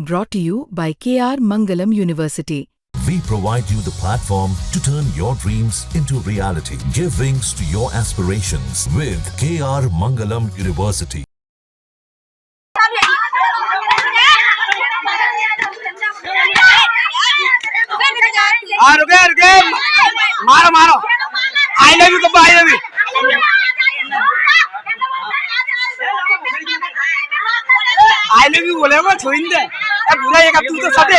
Brought to you by KR Mangalam University. We provide you the platform to turn your dreams into reality. Give wings to your aspirations with KR Mangalam University. रुके मारो मारो I love you कब आई love you I love you बोले मैं छोड़ दे बुरा ये तू तो सदे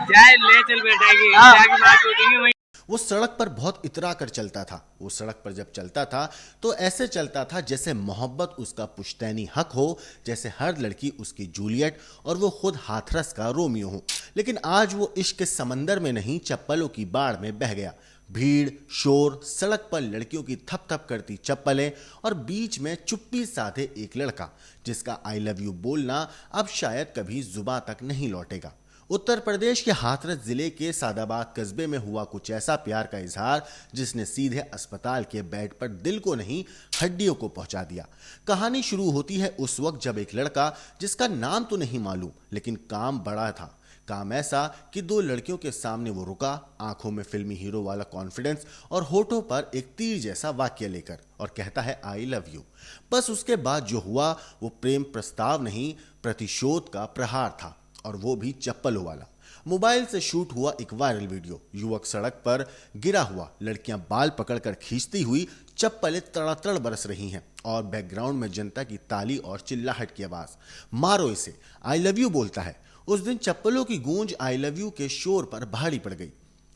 जाए ले चल बेटा की बात होगी। वो सड़क पर बहुत इतरा कर चलता था। वो सड़क पर जब चलता था तो ऐसे चलता था जैसे मोहब्बत उसका पुश्तैनी हक हो, जैसे हर लड़की उसकी जूलियट और वो खुद हाथरस का रोमियो हो। लेकिन आज वो इश्क के समंदर में नहीं, चप्पलों की बाढ़ में बह गया। भीड़, शोर, सड़क पर लड़कियों की थप थप करती चप्पलें और बीच में चुप्पी साधे एक लड़का जिसका आई लव यू बोलना अब शायद कभी जुबां तक नहीं लौटेगा। उत्तर प्रदेश के हाथरस जिले के सादाबाद कस्बे में हुआ कुछ ऐसा प्यार का इजहार जिसने सीधे अस्पताल के बेड पर दिल को नहीं हड्डियों को पहुंचा दिया। कहानी शुरू होती है उस वक्त जब एक लड़का, जिसका नाम तो नहीं मालूम लेकिन काम बड़ा था, काम ऐसा कि दो लड़कियों के सामने वो रुका, आंखों में फिल्मी हीरो वाला कॉन्फिडेंस और होठों पर एक तीर जैसा वाक्य लेकर, और कहता है आई लव यू। बस उसके बाद जो हुआ वो प्रेम प्रस्ताव नहीं, प्रतिशोध का प्रहार था, और वो भी चप्पलों वाला। मोबाइल से शूट हुआ एक वायरल वीडियो। युवक सड़क पर गिरा हुआ, लड़कियां बाल पकड़कर खींचती हुई, चप्पलें तड़ातड़ बरस रही हैं और बैकग्राउंड में जनता की ताली और चिल्लाहट की आवाज। मारो इसे, आई लव यू बोलता है। उस दिन चप्पलों की गूंज आई लव यू के शोर पर भारी पड़ गई।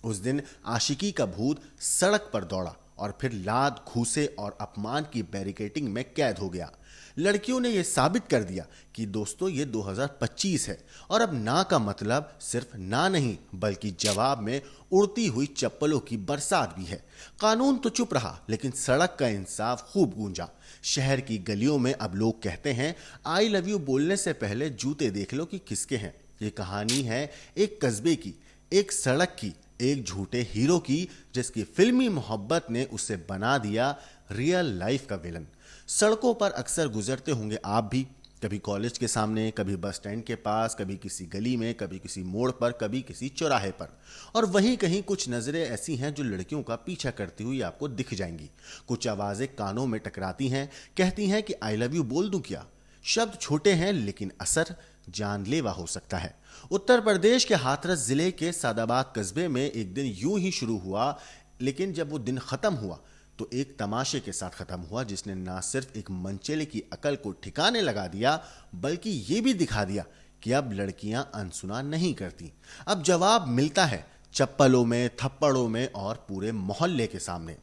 उस दिन आशिकी का भूत सड़क पर दौड़ा और फिर लात, घूसे और अपमान की बैरिकेडिंग में कैद हो गया। लड़कियों ने यह साबित कर दिया कि दोस्तों ये 2025 है और अब ना का मतलब सिर्फ ना नहीं बल्कि जवाब में उड़ती हुई चप्पलों की बरसात भी है। कानून तो चुप रहा लेकिन सड़क का इंसाफ खूब गूंजा। शहर की गलियों में अब लोग कहते हैं आई लव यू बोलने से पहले जूते देख लो कि किसके हैं। ये कहानी है एक कस्बे की, एक सड़क की, एक झूठे हीरो की जिसकी फिल्मी मोहब्बत ने उसे बना दिया रियल लाइफ का विलन। सड़कों पर अक्सर गुजरते होंगे आप भी, कभी कॉलेज के सामने, कभी बस स्टैंड के पास, कभी किसी गली में, कभी किसी मोड़ पर, कभी किसी चौराहे पर। और वहीं कहीं कुछ नजरें ऐसी हैं जो लड़कियों का पीछा करती हुई आपको दिख जाएंगी। कुछ आवाजें कानों में टकराती हैं, कहती हैं कि आई लव यू बोल दूं क्या। शब्द छोटे हैं लेकिन असर जानलेवा हो सकता है। उत्तर प्रदेश के हाथरस जिले के सादाबाद कस्बे में एक दिन यूं ही शुरू हुआ, लेकिन जब वो दिन खत्म हुआ तो एक तमाशे के साथ खत्म हुआ जिसने ना सिर्फ एक मनचेले की अकल को ठिकाने लगा दिया बल्कि ये भी दिखा दिया कि अब लड़कियां अनसुना नहीं करती। अब जवाब मिलता है चप्पलों में, थप्पड़ों में और पूरे मोहल्ले के सामने।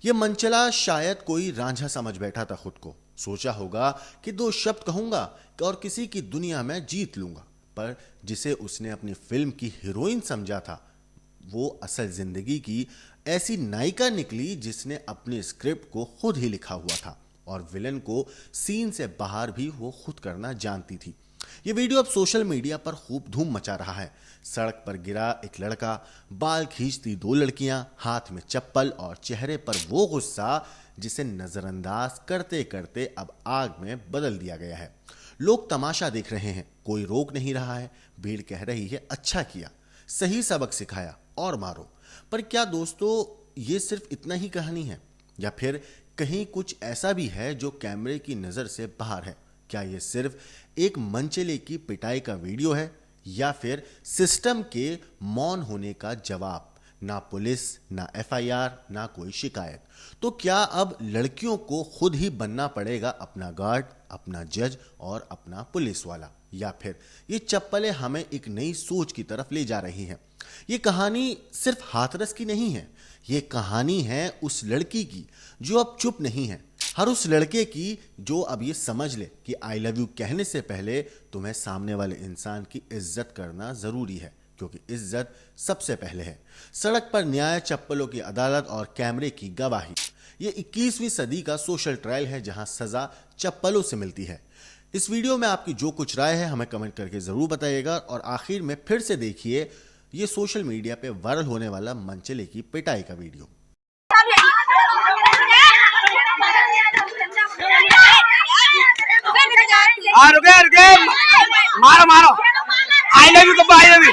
ये मनचला शायद कोई रांझा समझ बैठा था खुद को। सोचा होगा कि दो शब्द कहूंगा और किसी की दुनिया में जीत लूंगा, पर जिसे उसने अपनी फिल्म की हीरोइन समझा था वो असल जिंदगी की ऐसी नायिका निकली जिसने अपने स्क्रिप्ट को खुद ही लिखा हुआ था और विलन को सीन से बाहर भी वो खुद करना जानती थी। ये वीडियो अब सोशल मीडिया पर खूब धूम मचा रहा है। सड़क पर गिरा एक लड़का, बाल खींचती दो लड़कियां, हाथ में चप्पल और चेहरे पर वो गुस्सा जिसे नजरअंदाज करते करते अब आग में बदल दिया गया है। लोग तमाशा देख रहे हैं, कोई रोक नहीं रहा है। भीड़ कह रही है अच्छा किया, सही सबक सिखाया और मारो। पर क्या दोस्तों ये सिर्फ इतना ही कहानी है या फिर कहीं कुछ ऐसा भी है जो कैमरे की नजर से बाहर है? क्या ये सिर्फ एक मनचले की पिटाई का वीडियो है या फिर सिस्टम के मौन होने का जवाब? ना पुलिस, ना एफआईआर, ना कोई शिकायत। तो क्या अब लड़कियों को खुद ही बनना पड़ेगा अपना गार्ड, अपना जज और अपना पुलिस वाला? या फिर ये चप्पलें हमें एक नई सोच की तरफ ले जा रही हैं? ये कहानी सिर्फ हाथरस की नहीं है, ये कहानी है उस लड़की की जो अब चुप नहीं है, हर उस लड़के की जो अब ये समझ ले कि आई लव यू कहने से पहले तुम्हें सामने वाले इंसान की इज्जत करना जरूरी है, क्योंकि इज्जत सबसे पहले है। सड़क पर न्याय, चप्पलों की अदालत और कैमरे की गवाही, ये 21वीं सदी का सोशल ट्रायल है जहां सजा चप्पलों से मिलती है। इस वीडियो में आपकी जो कुछ राय है हमें कमेंट करके जरूर बताइएगा और आखिर में फिर से देखिए ये सोशल मीडिया पे वायरल होने वाला मनचले की पिटाई का वीडियो। रुके रुके मारो मारो आई लव यू कब्बा I love you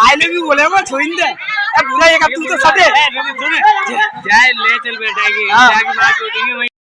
I love you बोले मैं छोइंदे ए बुरा ये का तू तो सदे जाए ले चल बेटा की जाके बात हो जाएगी।